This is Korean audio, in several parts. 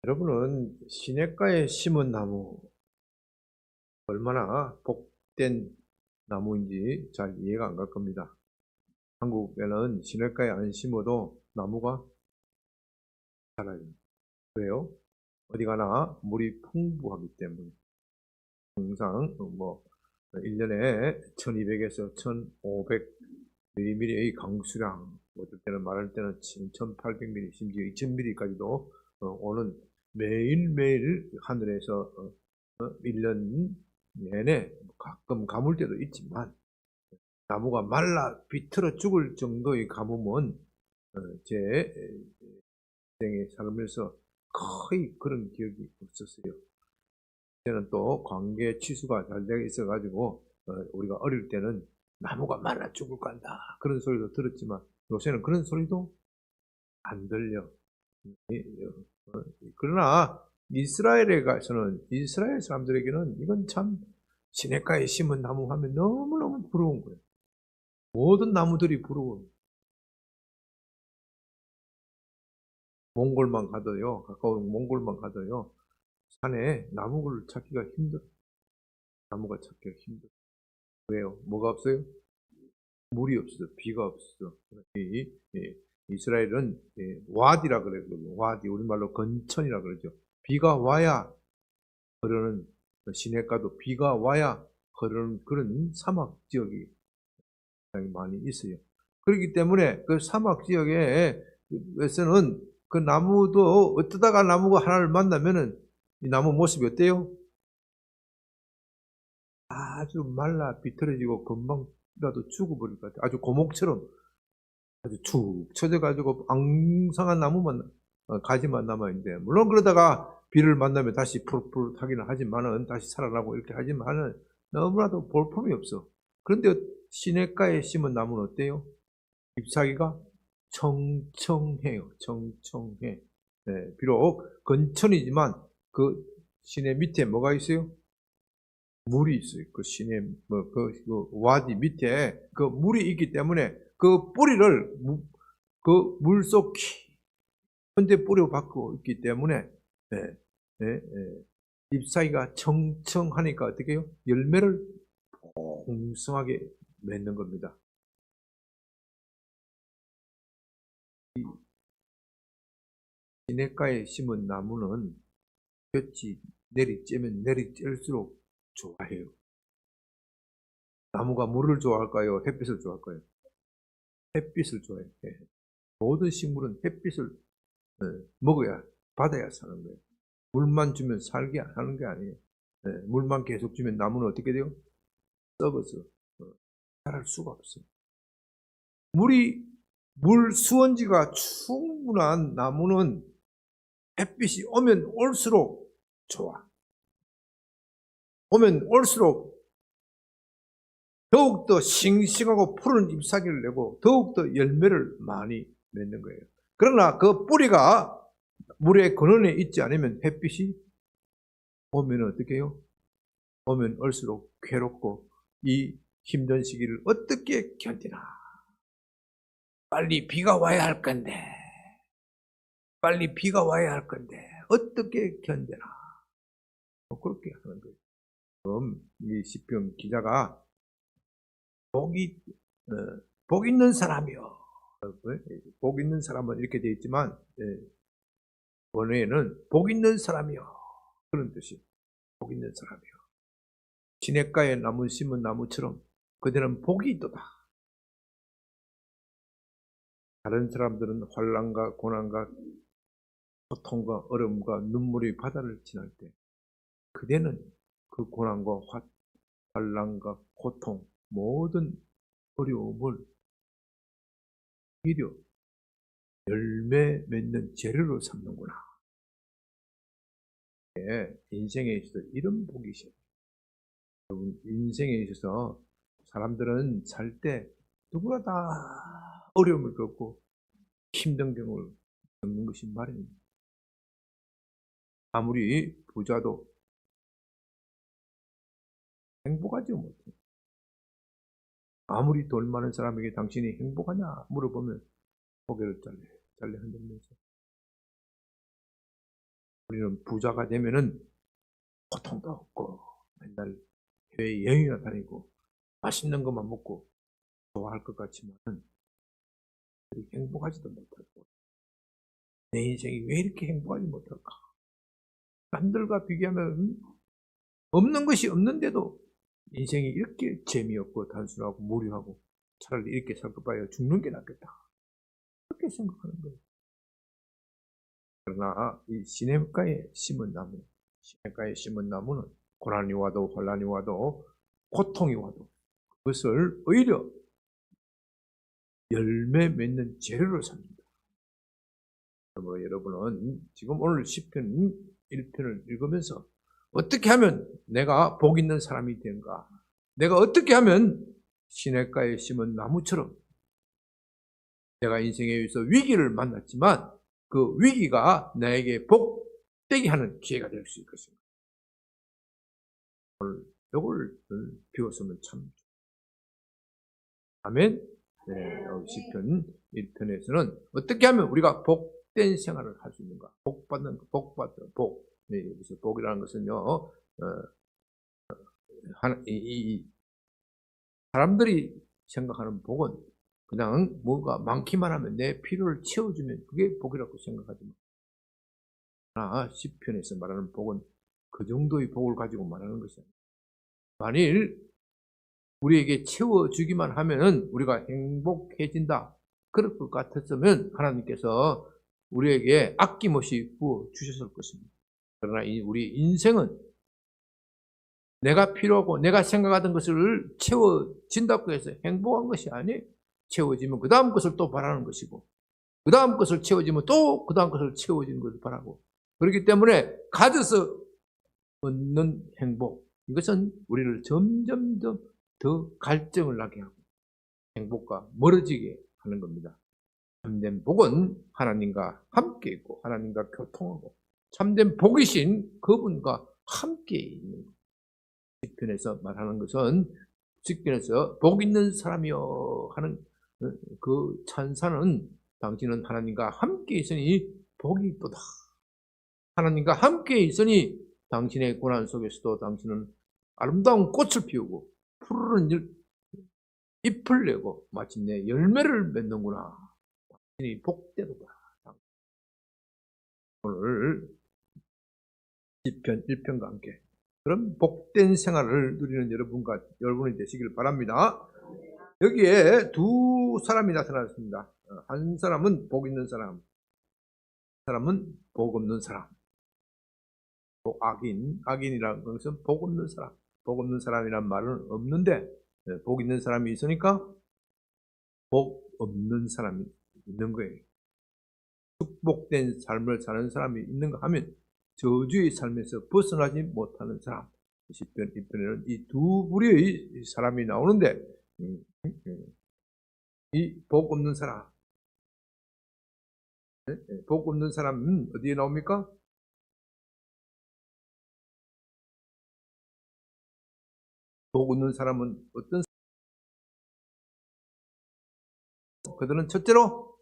여러분은 시냇가에 심은 나무 얼마나 복된 나무인지 잘 이해가 안 갈 겁니다. 한국에는 시냇가에 안 심어도 나무가 자라요. 왜요? 어디 가나 물이 풍부하기 때문에. 항상 1년에 1200에서 1500mm의 강수량, 어떨 때는 말할 때는 1800mm, 심지어 2000mm까지도 오는, 매일매일 하늘에서 1년 내내 가끔 가물 때도 있지만, 나무가 말라 비틀어 죽을 정도의 가뭄은 제 인생에 살면서 거의 그런 기억이 없었어요. 저는 또 관계 치수가 잘 되어 있어가지고 우리가 어릴 때는 나무가 말라 죽을 간다 그런 소리도 들었지만, 요새는 그런 소리도 안 들려. 그러나 이스라엘에 가서는, 이스라엘 사람들에게는 이건 참, 시냇가에 심은 나무 하면 너무너무 부러운 거예요. 모든 나무들이 부러워요. 몽골만 가도요, 가까운 몽골만 가도요, 산에 나무를 찾기가 힘들어. 나무가 찾기가 힘들어. 왜요? 뭐가 없어요? 물이 없어, 비가 없어. 이스라엘은 와디라 그래요. 와디, 우리말로 건천이라 그러죠. 비가 와야 흐르는, 시냇가도 비가 와야 흐르는 그런 사막 지역이 굉장히 많이 있어요. 그렇기 때문에 그 사막 지역에서는 그 나무도, 어쩌다가 나무가 하나를 만나면은 이 나무 모습이 어때요? 아주 말라 비틀어지고 금방이라도 죽어버릴 것 같아요. 아주 고목처럼 아주 축 처져가지고 앙상한 나무만, 가지만 남아있는데, 물론 그러다가 비를 만나면 다시 푸릇푸릇하기는 하지만은, 다시 살아나고 이렇게 하지만은 너무나도 볼품이 없어. 그런데 시냇가에 심은 나무는 어때요? 잎사귀가 청청해요. 청청해. 네, 비록 건천이지만 그 시내 밑에 뭐가 있어요? 물이 있어요. 그 시내, 그 와디 밑에 그 물이 있기 때문에 그 뿌리를 그 물속 깊은데 뿌려박고 있기 때문에, 예, 예, 예. 잎사귀가 청청하니까 어떻게 해요? 열매를 풍성하게 맺는 겁니다. 시냇가에 심은 나무는 볕이 내리쬐면 내리쬐일수록 좋아해요. 나무가 물을 좋아할까요? 햇빛을 좋아할까요? 햇빛을 좋아해요. 예. 모든 식물은 햇빛을 먹어야, 받아야 사는 거예요. 물만 주면 살게 하는 게 아니에요. 물만 계속 주면 나무는 어떻게 돼요? 썩어서 자랄 수가 없어요. 물 수원지가 충분한 나무는 햇빛이 오면 올수록 좋아. 오면 올수록 더욱더 싱싱하고 푸른 잎사귀를 내고 더욱더 열매를 많이 맺는 거예요. 그러나 그 뿌리가 물의 근원에 있지 않으면, 햇빛이 오면 어떻게 해요? 오면 올수록 괴롭고, 이 힘든 시기를 어떻게 견디나. 빨리 비가 와야 할 건데, 빨리 비가 와야 할 건데 어떻게 견디나. 그렇게 하는 거예요. 그럼 이 시편 기자가 복이 어, 복 있는 사람이요. 복 있는 사람은 이렇게 되어 있지만, 원어에는 복 있는 사람이요, 그런 뜻이. 복 있는 사람이요. 시냇가에 나무 심은 나무처럼 그들은 복이 있도다. 다른 사람들은 환난과 고난과 고통과 어려움과 눈물의 바다를 지날 때, 그대는 그 고난과 환난과 고통, 모든 어려움을 오히려 열매 맺는 재료로 삼는구나. 인생에 있어서 이런 복이 있어요. 여러분, 인생에 있어서 사람들은 살 때 누구나 다 어려움을 겪고 힘든 경우를 겪는 것이 마련입니다. 아무리 부자도 행복하지 못해. 아무리 돈 많은 사람에게 당신이 행복하냐 물어보면 고개를 잘래 흔들면서, 우리는 부자가 되면은 고통도 없고 맨날 해외 여행이나 다니고 맛있는 것만 먹고 좋아할 것 같지만 행복하지도 못하고 내 인생이 왜 이렇게 행복하지 못할까? 남들과 비교하면 없는 것이 없는데도 인생이 이렇게 재미없고 단순하고 무료하고 차라리 이렇게 살 것 봐요. 죽는 게 낫겠다. 그렇게 생각하는 거예요. 그러나 이 시냇가에 심은 나무, 시냇가에 심은 나무는 고난이 와도 환난이 와도 고통이 와도 그것을 오히려 열매 맺는 재료로 삽니다. 그러므로 여러분은 지금 오늘 시편 1편을 읽으면서 어떻게 하면 내가 복 있는 사람이 된가? 내가 어떻게 하면 시냇가에 심은 나무처럼 내가 인생에 의해서 위기를 만났지만 그 위기가 나에게 복되게 하는 기회가 될 수 있을 것입니다. 오늘 이걸 비웠으면 참 아멘. 네, 시편 1편에서는 어떻게 하면 우리가 복된 생활을 할 수 있는가? 복. 네, 여기서 복이라는 것은요, 사람들이 생각하는 복은 그냥 뭔가 많기만 하면 내 필요를 채워주면 그게 복이라고 생각하지만, 그러나 시편에서 말하는 복은 그 정도의 복을 가지고 말하는 것이 아닙니다. 만일 우리에게 채워주기만 하면은 우리가 행복해진다. 그럴 것 같았으면 하나님께서 우리에게 아낌없이 부어 주셨을 것입니다. 그러나 우리 인생은 내가 필요하고 내가 생각하던 것을 채워진다고 해서 행복한 것이 아니에요. 채워지면 그 다음 것을 또 바라는 것이고 그 다음 것을 채워지면 또 그 다음 것을 채워지는 것을 바라고 그렇기 때문에 가져서 얻는 행복 이것은 우리를 점점점 더 갈증을 나게 하고 행복과 멀어지게 하는 겁니다. 참된 복은 하나님과 함께 있고 하나님과 교통하고 참된 복이신 그분과 함께 있는 겁니다. 시편에서 말하는 것은 시편에서 복 있는 사람이여 하는 그 찬사는 당신은 하나님과 함께 있으니 복이 있도다. 하나님과 함께 있으니 당신의 고난 속에서도 당신은 아름다운 꽃을 피우고 푸르른 잎을 내고 마침내 열매를 맺는구나. 당신이 복되도다. 오늘 시편 1편과 함께 그런 복된 생활을 누리는 여러분이 되시길 바랍니다. 여기에 두 사람이 나타났습니다. 한 사람은 복 있는 사람, 한 사람은 복 없는 사람. 악인이라는 것은 복 없는 사람. 복 없는 사람이란 말은 없는데 복 있는 사람이 있으니까 복 없는 사람이 있는 거예요. 축복된 삶을 사는 사람이 있는가 하면 저주의 삶에서 벗어나지 못하는 사람. 시편 1편에는 이 두 부류의 사람이 나오는데 이 복 없는 사람, 복 없는 사람은 어디에 나옵니까? 복 없는 사람은 어떤 사람? 그들은 첫째로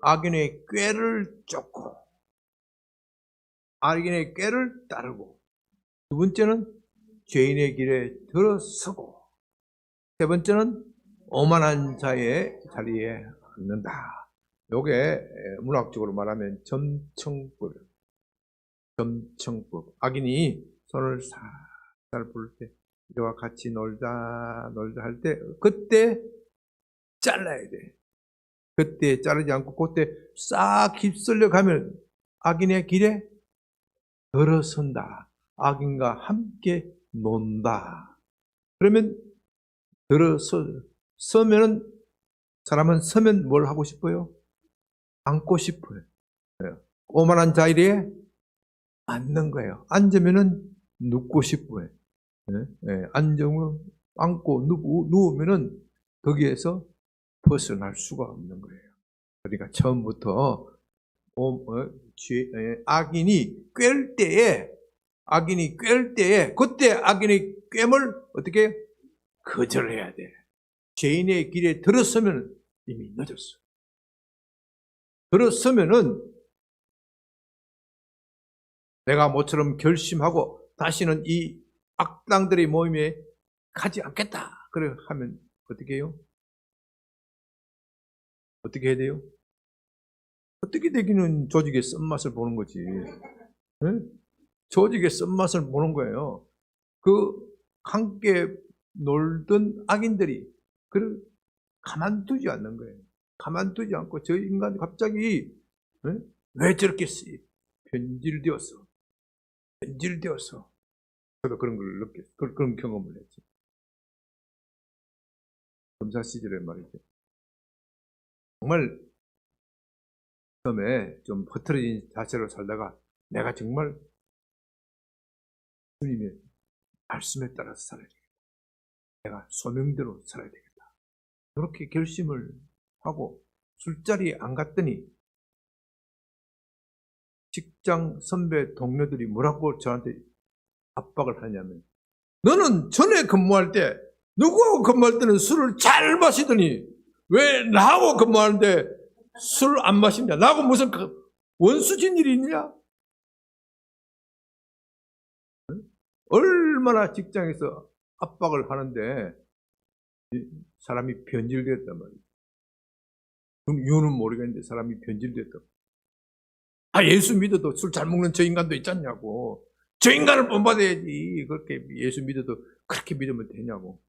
악인의 꾀를 쫓고 악인의 꾀를 따르고 두 번째는 죄인의 길에 들어서고 세 번째는 오만한 자의 자리에 앉는다. 요게 문학적으로 말하면 점청법. 악인이 손을 살살 부를 때 이와 같이 놀자 할 때 그때 잘라야 돼. 그때 자르지 않고 그때 싹 휩쓸려 가면 악인의 길에 들어선다. 악인과 함께 논다. 그러면 서면은 사람은 서면 뭘 하고 싶어요? 앉고 싶어요. 오만한 자리에 앉는 거예요. 앉으면은 눕고 싶어요. 앉으면 앉고 누우면은 거기에서 벗어날 수가 없는 거예요. 그러니까 처음부터 악인이 꿰을 때에 그때 악인의 꿰을 어떻게 거절해야 돼. 죄인의 길에 들어서면 이미 늦었어. 들어서면은 내가 모처럼 결심하고 다시는 이 악당들의 모임에 가지 않겠다. 그래 하면 어떻게 해요? 어떻게 해야 돼요? 어떻게 되기는 조직의 쓴맛을 보는 거지. 네? 조직의 쓴맛을 보는 거예요. 그 함께 놀던 악인들이 그를 가만두지 않는 거예요. 가만두지 않고 저 인간이 갑자기 왜 저렇게 변질되었어. 변질되었어. 저도 그런 걸 느꼈어요. 그런 경험을 했죠. 검사 시절에 말이죠. 정말 처음에 좀 흐트러진 자세로 살다가 내가 정말 주님의 말씀에 따라서 살아야 되겠다. 내가 소명대로 살아야 되겠다. 그렇게 결심을 하고 술자리에 안 갔더니 직장 선배 동료들이 뭐라고 저한테 압박을 하냐면 너는 전에 근무할 때 누구하고 근무할 때는 술을 잘 마시더니 왜 나하고 근무하는데 술 안 마시냐? 나하고 무슨 원수진 일이 있냐? 얼마나 직장에서 압박을 하는데 사람이 변질됐단 말이에요. 이유는 모르겠는데 사람이 변질됐다. 예수 믿어도 술 잘 먹는 저 인간도 있잖냐고. 저 인간을 본받아야지. 그렇게 예수 믿어도 그렇게 믿으면 되냐고.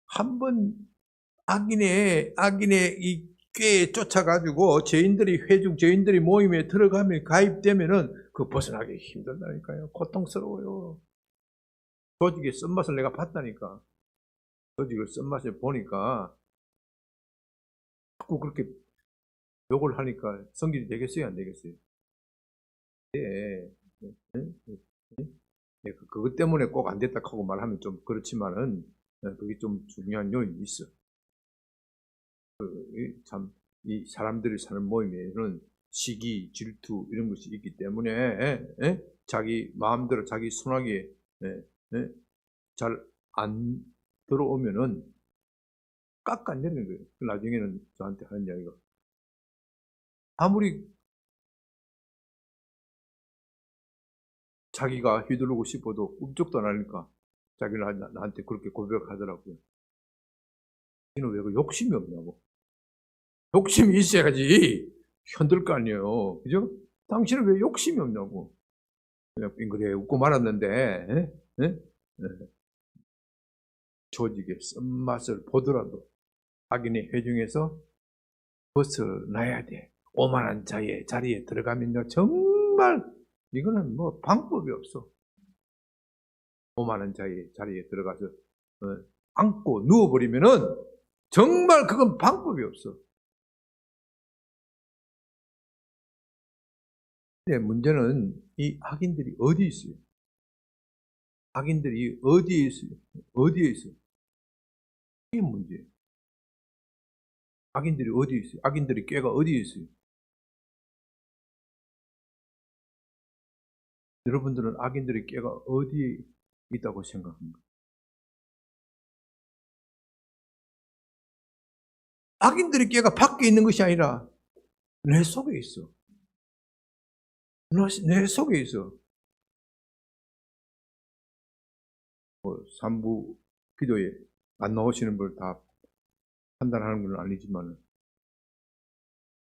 한번 악인의 이 꾀에 쫓아가지고 죄인들이 모임에 들어가면 가입되면은 그 벗어나기 힘들다니까요. 고통스러워요. 조직의 쓴맛을 내가 봤다니까. 조직의 쓴맛을 보니까 자꾸 그렇게 욕을 하니까 성질이 되겠어요, 안 되겠어요? 그것 때문에 꼭 안 됐다 하고 말하면 좀 그렇지만은 그게 좀 중요한 요인이 있어. 참 이 사람들이 사는 모임에는 시기, 질투 이런 것이 있기 때문에 자기 마음대로 자기 순하게 잘 안 들어오면은 깎아내리는 거예요. 나중에는 저한테 하는 이야기가 아무리 자기가 휘두르고 싶어도 꿈쩍도 안 하니까 자기는 나한테 그렇게 고백하더라고요. 너는 왜 그 욕심이 없냐고. 욕심이 있어야지 흔들 거 아니에요. 그죠? 당신은 왜 욕심이 없냐고. 그냥 빙그레 웃고 말았는데 조직의 쓴맛을 보더라도 자기네 회중에서 벗어나야 돼. 오만한 자리에 들어가면요 정말 이거는 뭐 방법이 없어. 오만한 자리에 들어가서 앉고 누워버리면은 정말 그건 방법이 없어. 근데 문제는 이 악인들이 어디 있어요? 악인들이 어디에 있어요? 어디에 있어요? 이게 문제예요. 악인들이 어디에 있어요? 악인들의 꾀가 어디에 있어요? 여러분들은 악인들의 꾀가 어디에 있다고 생각합니까? 악인들의 꾀가 밖에 있는 것이 아니라 내 속에 있어. 내 속에 있어. 산부 기도에 안 나오시는 걸 다 판단하는 건 아니지만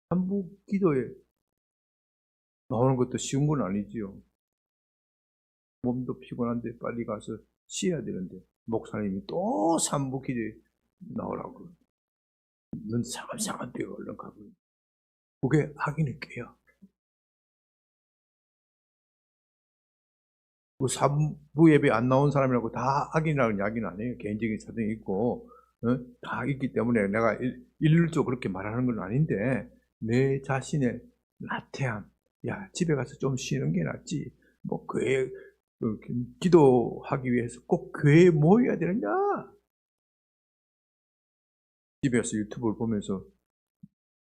산부 기도에 나오는 것도 쉬운 건 아니지요. 몸도 피곤한데 빨리 가서 쉬어야 되는데 목사님이 또 산부 기도에 나오라고. 넌 상한 데가 얼른 가고. 그게 악인의 꾀야. 그 산부 예배 안 나온 사람이라고 다 악인이라는 이야기는 아니에요. 개인적인 사정이 있고 다 있기 때문에 내가 일률적으로 그렇게 말하는 건 아닌데 내 자신의 나태함, 야 집에 가서 좀 쉬는 게 낫지. 뭐 교회 기도하기 위해서 꼭 교회에 모여야 되느냐? 집에서 유튜브를 보면서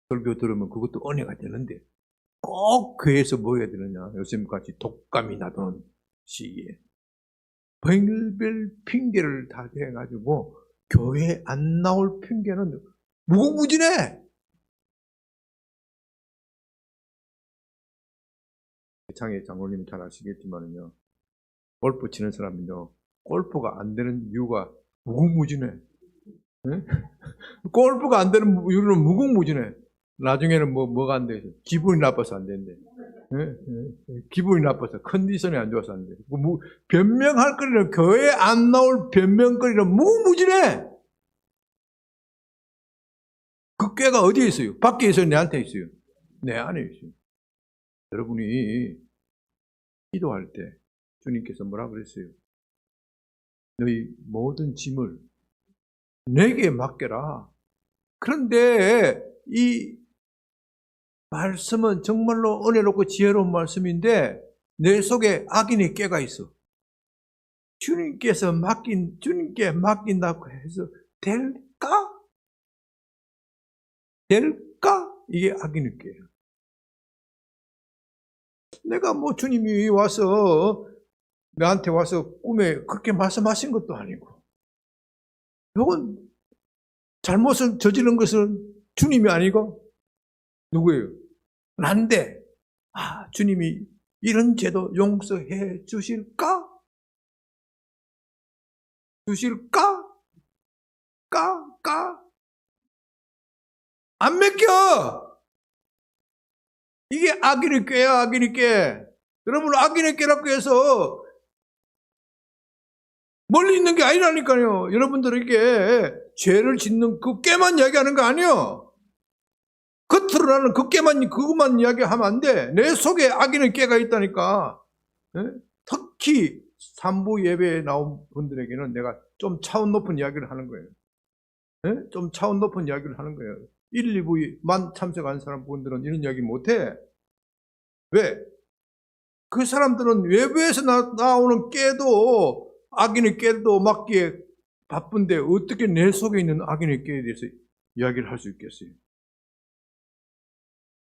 설교 들으면 그것도 은혜가 되는데 꼭 교회에서 모여야 되느냐? 요즘같이 독감이 나던 시기에 별별 핑계를 다 대가지고 교회 안 나올 핑계는 무궁무진해. 창의 장로님 잘 아시겠지만요. 골프 치는 사람은요. 골프가 안 되는 이유가 무궁무진해. 예? 골프가 안 되는 이유는 무궁무진해. 나중에는 뭐가 안 돼? 기분이 나빠서 안 된대. 기분이 나빠서 컨디션이 안 좋아서 안 돼. 변명할 거리는 교회에 안 나올 변명거리는 무궁무진해. 그 꾀가 어디에 있어요? 밖에 있어요? 내한테 있어요? 내 안에 있어요. 여러분이 기도할 때 주님께서 뭐라 그랬어요? 너희 모든 짐을 내게 맡겨라. 그런데 이 말씀은 정말로 은혜롭고 지혜로운 말씀인데 내 속에 악인의 꾀가 있어. 주님께 맡긴다고 해서 될까? 이게 악인의 꾀예요. 내가 주님이 와서 나한테 와서 꿈에 그렇게 말씀하신 것도 아니고, 이건 잘못을 저지른 것은 주님이 아니고 누구예요? 난데, 주님이 이런 죄도 용서해 주실까? 안 맡겨! 이게 악인의 꾀야, 악인의 꾀. 여러분, 악인의 꾀라고 해서 멀리 있는 게 아니라니까요. 여러분들에게 죄를 짓는 그 꾀만 이야기하는 거 아니에요. 겉으로 나는 그것만 이야기하면 안 돼. 내 속에 악인의 꾀가 있다니까. 특히 산부 예배에 나온 분들에게는 내가 좀 차원 높은 이야기를 하는 거예요. 좀 차원 높은 이야기를 하는 거예요. 1, 2부만 참석한 사람 분들은 이런 이야기 못해. 왜? 그 사람들은 외부에서 나오는 꾀도 악인의 꾀도 막기에 바쁜데 어떻게 내 속에 있는 악인의 꾀에 대해서 이야기를 할 수 있겠어요?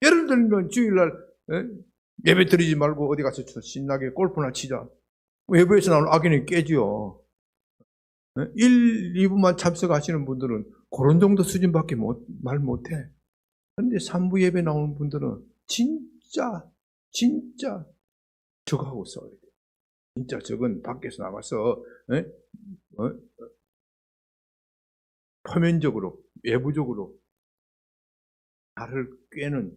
예를 들면 주일날 예배 드리지 말고 어디 가서 신나게 골프나 치자. 외부에서 나오는 악인의 꾀지요. 1, 2부만 참석하시는 분들은 그런 정도 수준밖에 말 못해. 그런데 3부 예배 나오는 분들은 진짜 적하고 싸워야 돼. 진짜 적은 밖에서 나가서 표면적으로 외부적으로 나를 꾀는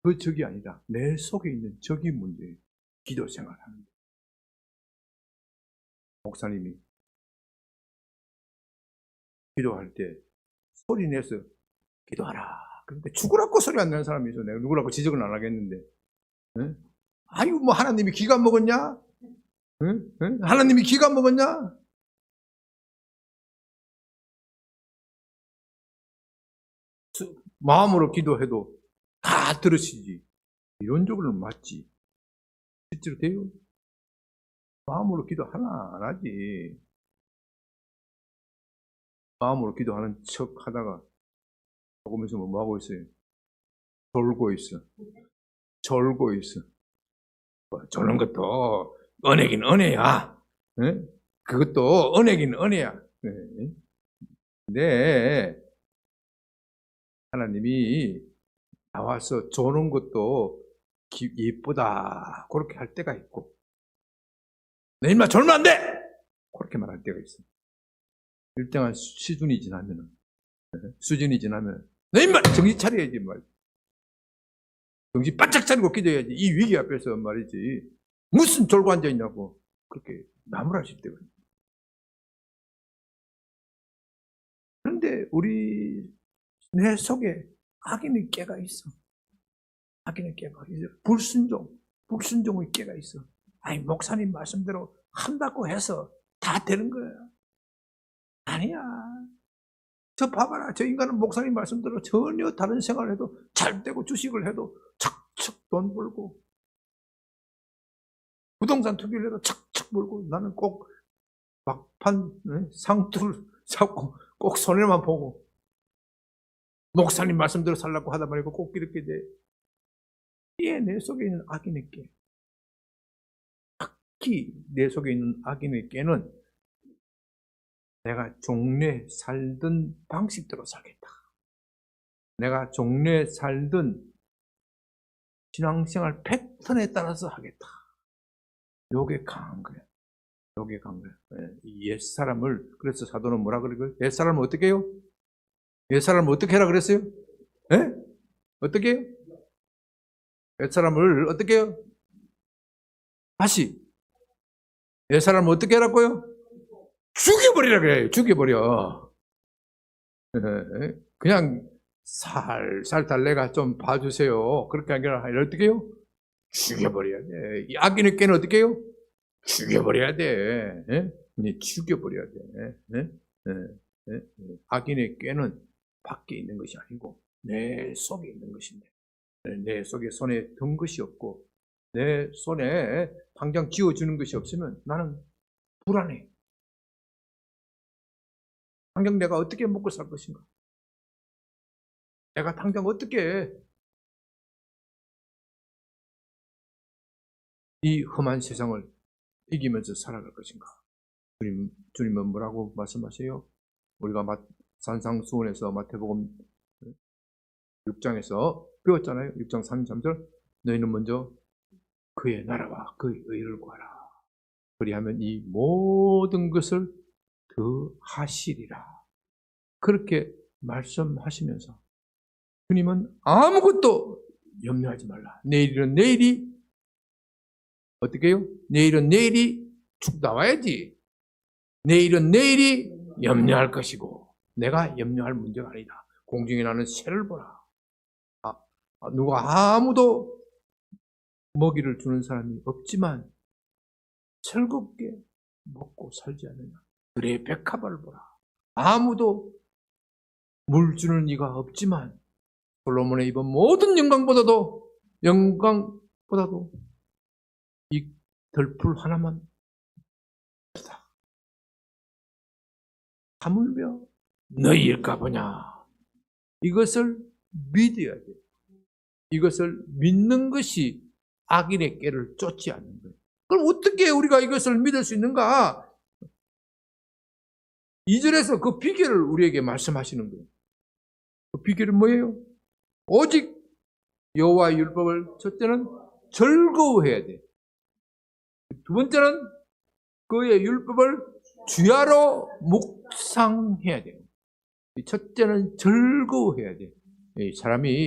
그 적이 아니라 내 속에 있는 적이 문제예요. 기도 생활하는 데. 목사님이 기도할 때 소리 내서 기도하라. 그런데 죽으라고 소리 안 내는 사람이 있어. 내가 누구라고 지적은 안 하겠는데. 아유, 하나님이 기가 먹었냐? 하나님이 기가 먹었냐? 마음으로 기도해도 다 들으시지. 이론적으로는 맞지. 실제로 돼요? 마음으로 기도 하나 안 하지. 마음으로 기도하는 척 하다가 조금 있으면 뭐 하고 있어요? 졸고 있어. 졸는 것도 은혜긴 은혜야. 그것도 은혜긴 은혜야. 근데 하나님이 나와서 조는 것도 예쁘다 그렇게 할 때가 있고, 너 인마 졸면 안 돼! 그렇게 말할 때가 있어. 일정한 수준이 지나면 너 인마 정신 차려야지 말. 정신 바짝 차리고 기도해야지. 이 위기 앞에서 말이지. 무슨 졸고 앉아 있냐고 그렇게 나무라실 때가 있어. 그런데 내 속에 악인의 꾀가 있어. 악인의 꾀가 있어. 불순종의 꾀가 있어. 아니, 목사님 말씀대로 한다고 해서 다 되는 거야. 아니야. 저 봐봐라. 저 인간은 목사님 말씀대로 전혀 다른 생활을 해도 잘 되고 주식을 해도 척척 돈 벌고 부동산 투기를 해도 척척 벌고, 나는 꼭 막판 상투를 잡고 꼭 손해만 보고 목사님 말씀대로 살라고 하다 말고 꼭 이렇게 돼. 이게 내 속에 있는 악인의 꾀. 특히 내 속에 있는 악인의 꾀는 내가 종래 살던 방식대로 살겠다. 내가 종래 살던 신앙생활 패턴에 따라서 하겠다. 요게 강한 거예요. 요게 강한 거예요. 이 옛사람을, 그래서 사도는 뭐라 그러고요? 옛사람을 어떻게 해요? 옛사람을 어떻게 해라 그랬어요? 예? 어떻게 해요? 옛사람을 어떻게 해요? 다시. 옛사람을 어떻게 하라고요? 죽여버리라 그래요. 죽여버려. 그냥 살살 달래가 좀 봐주세요. 그렇게 아니라 어떻게 해요? 죽여버려야 돼. 이 악인의 꾀는 어떻게 해요? 죽여버려야 돼. 예? 죽여버려야 돼. 예? 예? 악인의 꾀는 밖에 있는 것이 아니고 내 속에 있는 것인데, 내 속에 손에 든 것이 없고 내 손에 당장 쥐어주는 것이 없으면 나는 불안해. 당장 내가 어떻게 먹고 살 것인가? 내가 당장 어떻게 이 험한 세상을 이기면서 살아갈 것인가? 주님은 뭐라고 말씀하세요? 우리가 산상수훈에서 마태복음 6장에서 배웠잖아요. 6장 33절. 너희는 먼저 그의 나라와 그의 의를 구하라. 그리하면 이 모든 것을 더하시리라. 그렇게 말씀하시면서 주님은 아무것도 염려하지 말라. 내일은 내일이 어떻게 해요? 내일은 내일이 축 나와야지. 내일은 내일이 염려할 것이고 내가 염려할 문제가 아니다. 공중에 나는 새를 보라. 누가 아무도 먹이를 주는 사람이 없지만 즐겁게 먹고 살지 않느냐. 그의 백합을 보라. 아무도 물 주는 이가 없지만 솔로몬의 입은 모든 영광보다도 이 덜풀 하나만 하물며 너희일까 보냐. 이것을 믿어야 돼. 이것을 믿는 것이 악인의 꾀를 쫓지 않는 거예요. 그럼 어떻게 우리가 이것을 믿을 수 있는가? 2절에서 그 비결을 우리에게 말씀하시는 거예요. 그 비결은 뭐예요? 오직 여호와의 율법을 첫째는 즐거워해야 돼. 두 번째는 그의 율법을 주야로 묵상해야 돼요. 첫째는 즐거워해야 돼.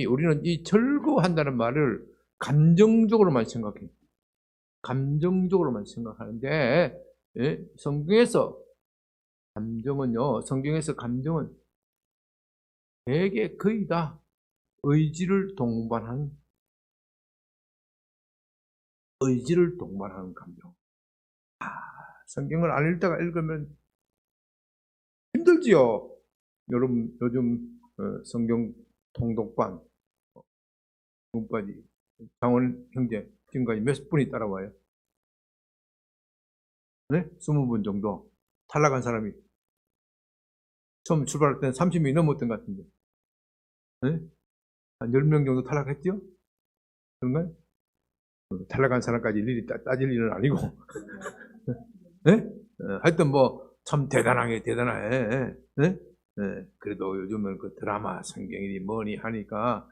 우리는 이 즐거워한다는 말을 감정적으로만 생각해요. 감정적으로만 생각하는데, 성경에서 감정은 되게 거의 다 의지를 동반하는 감정. 성경을 안 읽다가 읽으면 힘들지요. 여러분 요즘 성경 통독반 문과지 장원 형제 지금까지 몇 분이 따라와요? 네? 20분 정도. 탈락한 사람이 처음 출발할 때는 30명이 넘었던 것 같은데, 네? 한 10명 정도 탈락했죠? 그런가요? 탈락한 사람까지 일일이 따질 일은 아니고 네? 하여튼 참 대단해. 네? 그래도 요즘은 그 드라마 성경이니 뭐니 하니까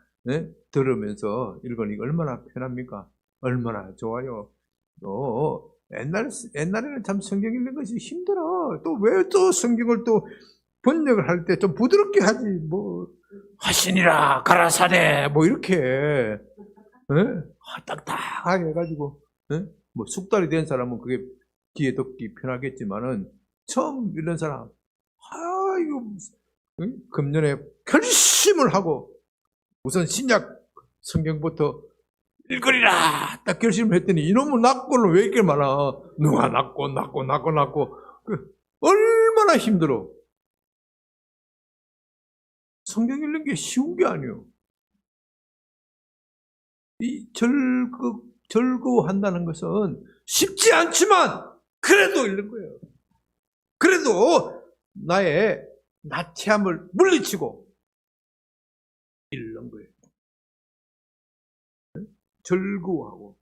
들으면서 읽으니까 얼마나 편합니까? 얼마나 좋아요. 또 옛날에는 참 성경 읽는 것이 힘들어. 또 왜 또 성경을 또 번역을 할 때 좀 부드럽게 하지. 하시니라 가라사대 이렇게 딱딱하게 해가지고 숙달이 된 사람은 그게 귀에 듣기 편하겠지만은 처음 읽는 사람 이거 금년에 결심을 하고 우선 신약 성경부터 읽으리라 딱 결심을 했더니 이놈의 낙고는 왜 이렇게 많아? 누가 낙고 얼마나 힘들어. 성경 읽는 게 쉬운 게 아니에요. 이 즐거워한다는 것은 쉽지 않지만 그래도 읽는 거예요. 그래도 나의 나태함을 물리치고 읽는 거예요. 즐거워하고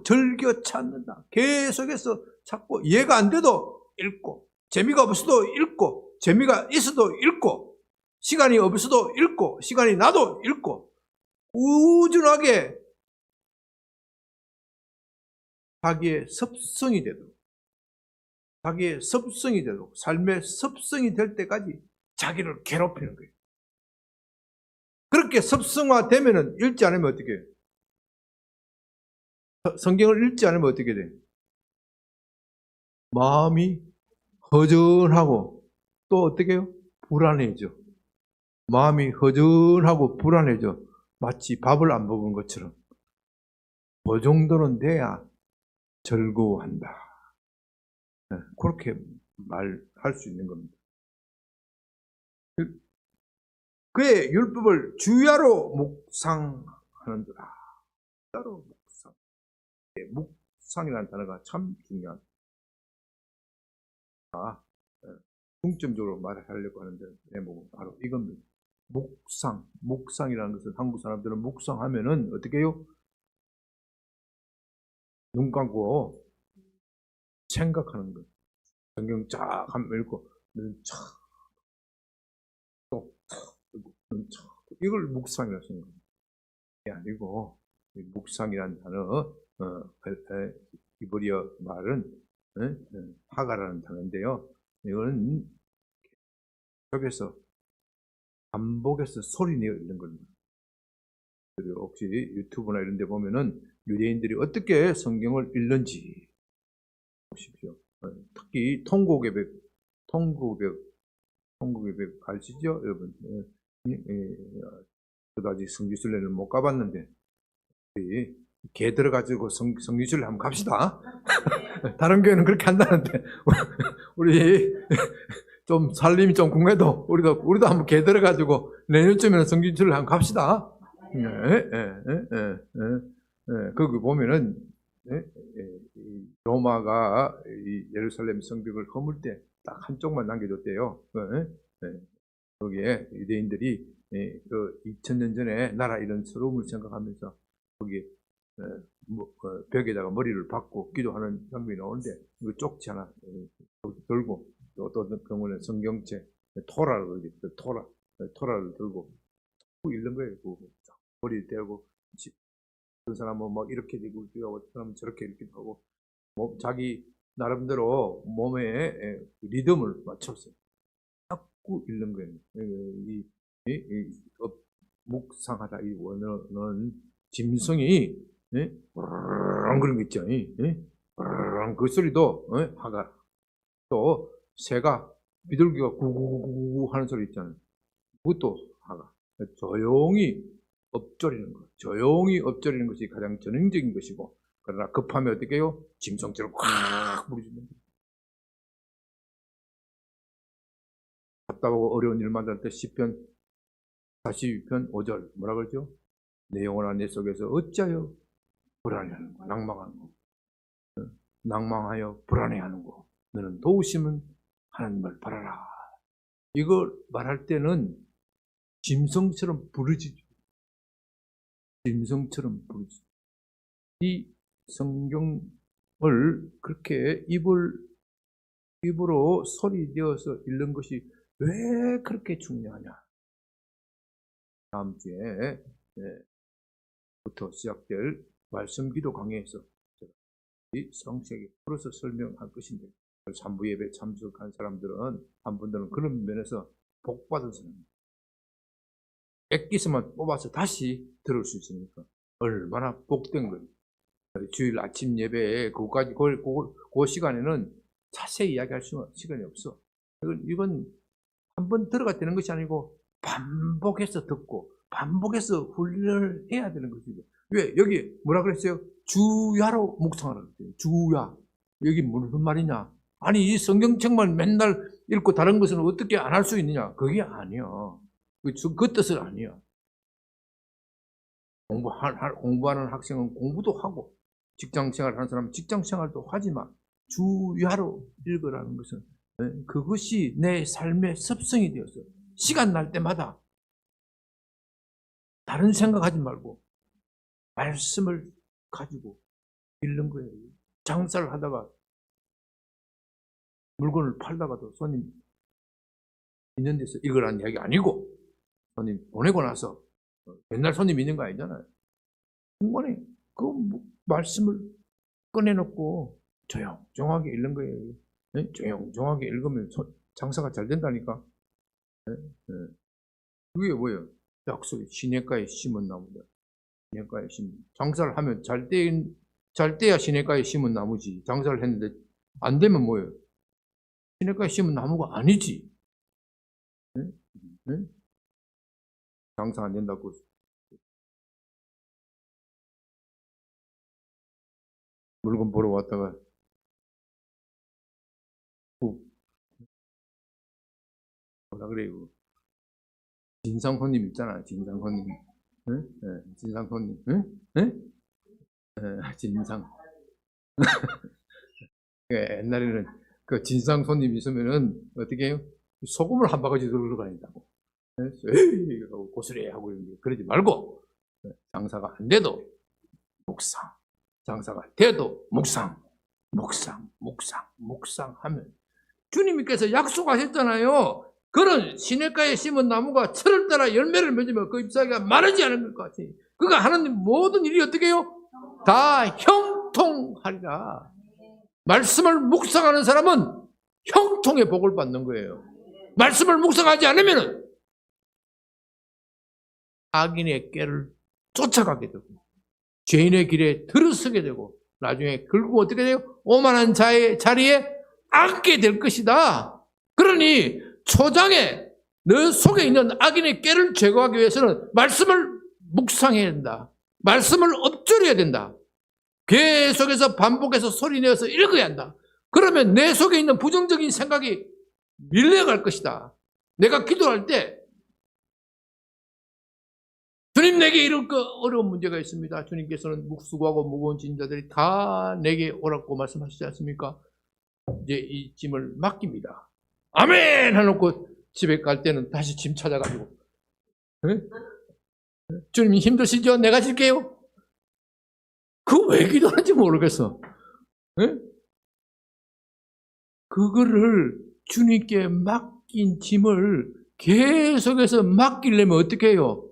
즐겨 찾는다. 계속해서 찾고 이해가 안 돼도 읽고 재미가 없어도 읽고 재미가 있어도 읽고 시간이 없어도 읽고 시간이 나도 읽고 꾸준하게 자기의 습성이 되도록, 자기의 습성이 되도록, 삶의 습성이 될 때까지 자기를 괴롭히는 거예요. 그렇게 습성화되면은 읽지 않으면 어떻게 해요? 성경을 읽지 않으면 어떻게 돼요? 마음이 허전하고 또 어떻게 해요? 불안해져. 마음이 허전하고 불안해져. 마치 밥을 안 먹은 것처럼. 그 정도는 돼야 즐거워한다. 그렇게 말할 수 있는 겁니다. 그의 율법을 주야로 묵상하는도다. 주야로 묵상. 묵상이라는 단어가 참 중요합니다. 중점적으로 말하려고 하는데 대목은 바로 이겁니다. 묵상이라는 것은 한국 사람들은 묵상하면은 어떻게 해요? 눈 감고 생각하는 거예요. 성경 쫙 한번 읽고 눈 쫙 또 눈 쫙 이걸 묵상이라고 하는 거예요. 이게 아니고 묵상이라는 단어 히브리어 말은 하가라는 단어인데요. 이거는 속에서 반복해서 소리내어 읽는 겁니다. 그리고 혹시 유튜브나 이런 데 보면은 유대인들이 어떻게 성경을 읽는지 보십시오. 특히 통곡의 벽 아시죠, 여러분? 저도 아직 성지순례를 못 가봤는데 개 들어가지고 성지순례 한번 갑시다. 다른 교회는 그렇게 한다는데 우리 좀 살림이 좀 궁해도 우리도 한번 개 들어가지고 내년쯤에는 성지순례 한번 갑시다. 거기 보면은 로마가 이 예루살렘 성벽을 허물 때 딱 한쪽만 남겨줬대요. 거기에 유대인들이 그 2000년 전에 나라 이런 서러움을 생각하면서 거기 벽에다가 머리를 박고 기도하는 장면이 나오는데 이거 쪽지 하나 들고 또 그러면 성경책 토라를 그러겠죠. 토라를 들고 읽는 거예요. 머리를 떼고 그 사람은 막 이렇게 되고 그 사람은 저렇게 이렇게 하고 자기 나름대로 몸에 리듬을 맞춰서 자꾸 읽는 거예요. 묵상하다 이 원어는 짐승이 그런 거 있죠. 그 소리도 하가 또 새가 비둘기가 구구구구 하는 소리 있잖아요. 그것도 하가 조용히 엎조리는 것, 조용히 엎조리는 것이 가장 전형적인 것이고, 그러나 급하면 어떻게 해요? 짐승처럼 꽉 부르짖는 거예요. 답답하고 어려운 일 만날 때 시편 42편 5절 뭐라 그러죠? 내 영혼아 내 속에서 어찌하여 불안해하는 거, 낭망하는 거, 낭망하여 불안해하는 거, 너는 도우심은 하나님을 바라라. 이걸 말할 때는 짐승처럼 부르짖죠. 짐승처럼 부르짖죠. 이 성경을 그렇게 입으로 소리 내어서 읽는 것이 왜 그렇게 중요하냐? 다음 주에 부터 시작될 말씀 기도 강의에서 이 성격에 풀어서 설명할 것인데 3부 예배 참석한 사람들은 한 분들은 그런 면에서 복 받은 사람입니다. 엑기스만 뽑아서 다시 들을 수 있으니까 얼마나 복된 거예요. 주일 아침 예배에 그거까지 그 시간에는 자세히 이야기할 시간이 없어. 이건 한 번 들어가 되는 것이 아니고 반복해서 듣고 반복해서 훈련을 해야 되는 것이죠. 왜? 여기 뭐라 그랬어요? 주야로 묵상하라고 그랬어요. 주야. 여기 무슨 말이냐? 아니 이 성경책만 맨날 읽고 다른 것은 어떻게 안 할 수 있느냐? 그게 아니야. 그 뜻은 아니야. 공부하는 학생은 공부도 하고 직장생활 하는 사람은 직장생활도 하지만 주야로 읽으라는 것은 그것이 내 삶의 습성이 되어서 시간 날 때마다 다른 생각하지 말고 말씀을 가지고 읽는 거예요. 장사를 하다가 물건을 팔다가도 손님 있는 데서 읽으라는 이야기 아니고 손님 보내고 나서 맨날 손님 있는 거 아니잖아요. 중간에 그 말씀을 꺼내놓고 조용조용하게 읽는 거예요. 네? 조용조용하게 읽으면 장사가 잘 된다니까. 네? 네. 그게 뭐예요? 약속이 시냇가에 심은 나무다. 시냇가에 심은. 장사를 하면 잘 때야 시냇가에 심은 나무지. 장사를 했는데 안 되면 뭐예요? 시냇가에 심은 나무가 아니지. 네? 네? 장사 안 된다고. 물건 보러 왔다가 뭐라 그래요? 진상 손님 있잖아. 진상 손님. 응? 네, 진상 손님. 응? 응? 네, 진상. 옛날에는 그 진상 손님 있으면은 어떻게 해요? 소금을 한 바가지 들고 다닌다고. 에이! 하고 고스레 하고 그러지 말고 장사가 안 돼도 묵상. 장사가 돼도 묵상. 묵상 하면 주님께서 약속하셨잖아요. 그런 시냇가에 심은 나무가 철을 따라 열매를 맺으면 그 잎사귀가 마르지 않은 것 같이 그가 하나님 모든 일이 어떻게 해요? 다 형통하리라. 말씀을 묵상하는 사람은 형통의 복을 받는 거예요. 말씀을 묵상하지 않으면 악인의 꾀를 쫓아가게 되고 죄인의 길에 들어서게 되고 나중에 결국 어떻게 돼요? 오만한 자의 자리에 앉게 될 것이다. 그러니 초장에 너 속에 있는 악인의 꾀를 제거하기 위해서는 말씀을 묵상해야 된다. 말씀을 엎조려야 된다. 계속해서 반복해서 소리내어서 읽어야 한다. 그러면 내 속에 있는 부정적인 생각이 밀려갈 것이다. 내가 기도할 때 주님 내게 이런 어려운 문제가 있습니다. 주님께서는 묵수고하고 무거운 짐 자들이 다 내게 오라고 말씀하시지 않습니까? 이제 이 짐을 맡깁니다. 아멘! 해놓고 집에 갈 때는 다시 짐 찾아가지고 네? 주님 힘드시죠? 내가 질게요. 그거 왜 기도하는지 모르겠어. 네? 그거를 주님께 맡긴 짐을 계속해서 맡기려면 어떻게 해요?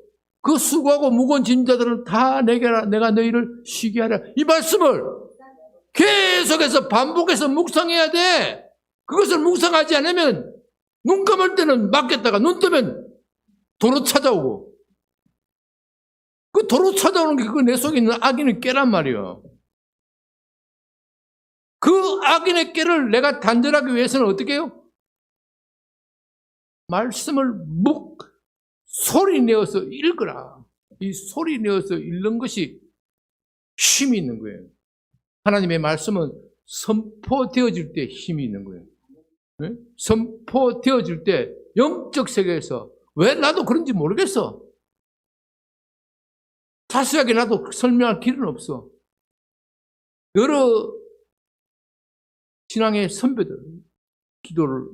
그 수고하고 무거운 짐자들은 다 내게라. 내가 너희를 쉬게 하라. 이 말씀을 계속해서 반복해서 묵상해야 돼. 그것을 묵상하지 않으면 눈 감을 때는 맡겼다가 눈 뜨면 도로 찾아오고 그 도로 찾아오는 게 그 내 속에 있는 악인의 꾀란 말이에요. 그 악인의 꾀를 내가 단절하기 위해서는 어떻게 해요? 말씀을 소리 내어서 읽으라. 이 소리 내어서 읽는 것이 힘이 있는 거예요. 하나님의 말씀은 선포되어질 때 힘이 있는 거예요. 네? 선포되어질 때 영적 세계에서 왜 나도 그런지 모르겠어. 자세하게 나도 설명할 길은 없어. 여러 신앙의 선배들 기도를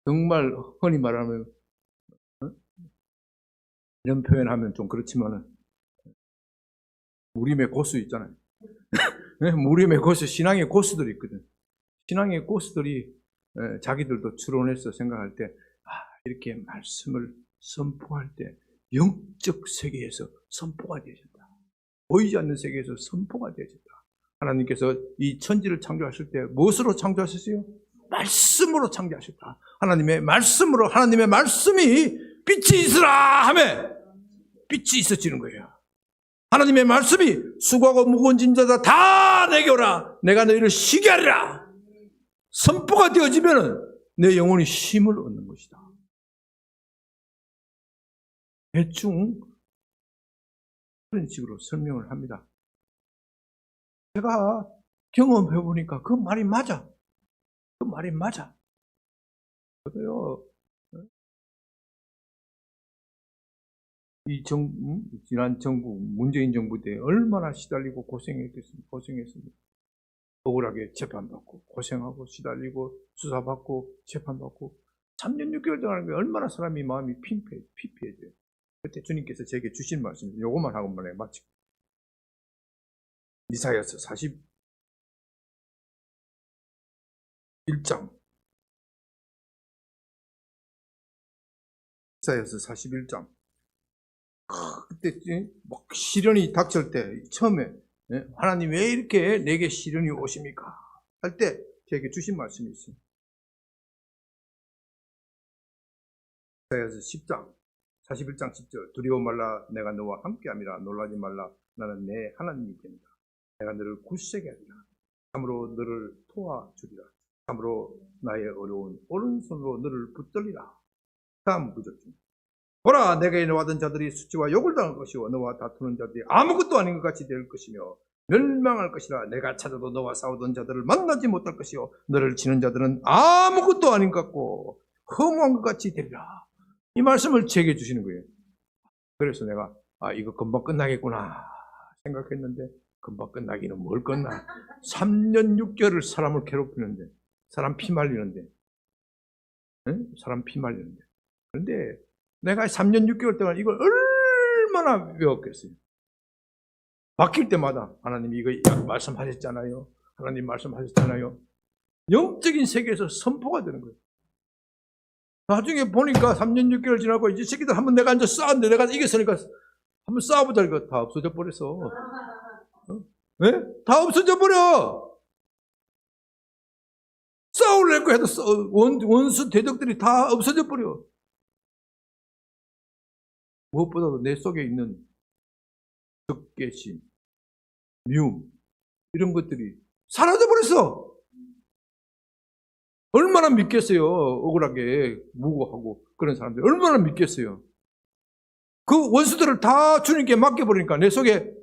정말 흔히 말하면 이런 표현하면 좀 그렇지만은 무림의 고수 있잖아요. 무림의 고수, 신앙의 고수들이 있거든. 신앙의 고수들이 자기들도 추론해서 생각할 때 이렇게 말씀을 선포할 때 영적 세계에서 선포가 되어진다. 보이지 않는 세계에서 선포가 되어진다. 하나님께서 이 천지를 창조하실 때 무엇으로 창조하셨어요? 말씀으로 창조하셨다. 하나님의 말씀으로 하나님의 말씀이 빛이 있으라 하매 빛이 있어지는 거예요. 하나님의 말씀이 수고하고 무거운 짐 자다 다 내게 오라. 내가 너희를 쉬게 하리라. 선포가 되어지면 내 영혼이 힘을 얻는 것이다. 대충 그런 식으로 설명을 합니다. 제가 경험해 보니까 그 말이 맞아. 그 말이 맞아. 그래요. 지난 정부, 문재인 정부 때 얼마나 시달리고 고생했습니다. 억울하게 재판받고, 고생하고, 시달리고, 수사받고, 재판받고, 3년 6개월 동안 하는 게 얼마나 사람이 마음이 피폐해져요. 그때 주님께서 제게 주신 말씀, 요것만 하고 말해 마치 이사야서 41장. 이사야서 41장. 그때 막 시련이 닥칠 때 처음에 하나님 왜 이렇게 내게 시련이 오십니까? 할 때 저에게 주신 말씀이 있어요. 이사야서 10장 41장 10절 두려워 말라 내가 너와 함께함이라 놀라지 말라 나는 내 하나님이 된다. 내가 너를 굳세게 하리라. 참으로 너를 도와주리라. 참으로 나의 어려운 오른손으로 너를 붙들리라. 다음 구절중 보라 내가 인하던 자들이 수치와 욕을 당할 것이요 너와 다투는 자들이 아무것도 아닌 것 같이 될 것이며 멸망할 것이라. 내가 찾아도 너와 싸우던 자들을 만나지 못할 것이요 너를 치는 자들은 아무것도 아닌 것 같고 허무한 것 같이 되리라. 이 말씀을 제게 주시는 거예요. 그래서 내가 이거 금방 끝나겠구나 생각했는데 금방 끝나기는 뭘 끝나. 3년 6개월을 사람을 괴롭히는데 사람 피 말리는데 사람 피 말리는데 그런데 내가 3년 6개월 동안 이걸 얼마나 외웠겠어요. 바뀔 때마다 하나님 이거 말씀하셨잖아요. 하나님 말씀하셨잖아요. 영적인 세계에서 선포가 되는 거예요. 나중에 보니까 3년 6개월 지나고 이제 새끼들 한번 내가 앉아 싸웠는데 내가 이겼으니까 한번 싸워보자. 이거 다 없어져 버렸어. 네? 다 없어져 버려. 싸우려고 해도 원수 대적들이 다 없어져 버려. 무엇보다도 내 속에 있는 적개심, 미움 이런 것들이 사라져 버렸어. 얼마나 믿겠어요. 억울하게 무고하고 그런 사람들이 얼마나 믿겠어요. 그 원수들을 다 주님께 맡겨버리니까 내 속에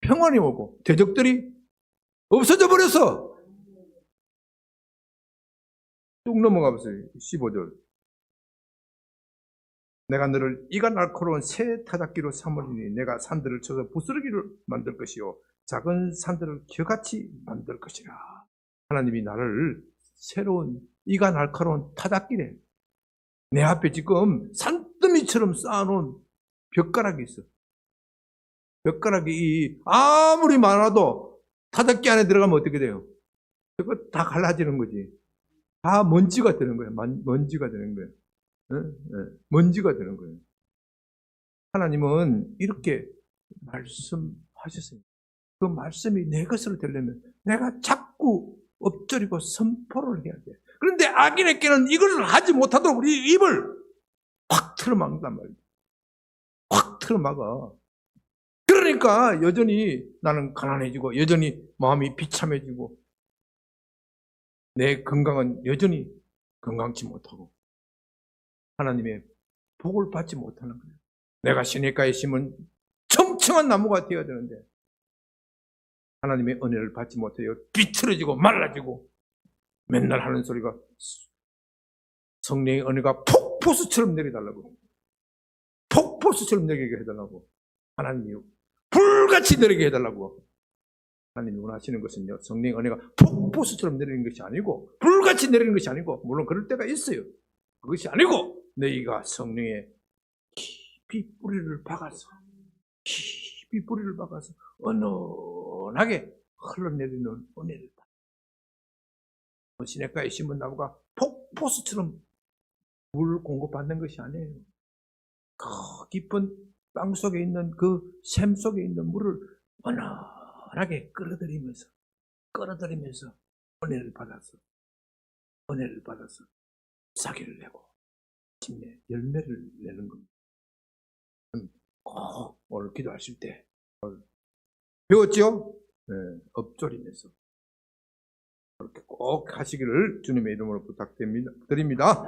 평안이 오고 대적들이 없어져 버렸어. 쭉 넘어가 보세요. 15절 내가 너를 이가 날카로운 새 타작기로 삼으리니 내가 산들을 쳐서 부스러기를 만들 것이요 작은 산들을 겨같이 만들 것이라. 하나님이 나를 새로운 이가 날카로운 타작기래. 내 앞에 지금 산더미처럼 쌓아놓은 벽가락이 있어. 벽가락이 아무리 많아도 타작기 안에 들어가면 어떻게 돼요? 그거 다 갈라지는 거지. 다 먼지가 되는 거예요. 먼지가 되는 거예요. 먼지가 되는 거예요. 하나님은 이렇게 말씀하셨어요. 그 말씀이 내 것으로 되려면 내가 자꾸 엎드리고 선포를 해야 돼. 그런데 악인에게는 이걸 하지 못하도록 우리 입을 확 틀어막는단 말이에요. 확 틀어막아. 그러니까 여전히 나는 가난해지고 여전히 마음이 비참해지고 내 건강은 여전히 건강치 못하고 하나님의 복을 받지 못하는 거예요. 내가 시냇가에 심은 청청한 나무가 되어야 되는데 하나님의 은혜를 받지 못해요. 비틀어지고 말라지고 맨날 하는 소리가 성령의 은혜가 폭포수처럼 내려달라고. 폭포수처럼 내리게 해달라고. 하나님이 불같이 내리게 해달라고. 하나님이 원하시는 것은요, 성령의 은혜가 폭포수처럼 내리는 것이 아니고 불같이 내리는 것이 아니고, 물론 그럴 때가 있어요. 그것이 아니고 너희가 성령의 깊이 뿌리를 박아서 은은하게 흘러내리는 은혜를 받아. 시냇가에 심은 나무가 폭포수처럼 물 공급받는 것이 아니에요. 그 깊은 땅 속에 있는 그 샘 속에 있는 물을 은은하게 끌어들이면서 은혜를 받아서 사기를 내고 마침내 열매를 내는 겁니다. 꼭 오늘 기도하실 때 배웠죠? 네, 엎조리면서 그렇게 꼭 하시기를 주님의 이름으로 부탁드립니다.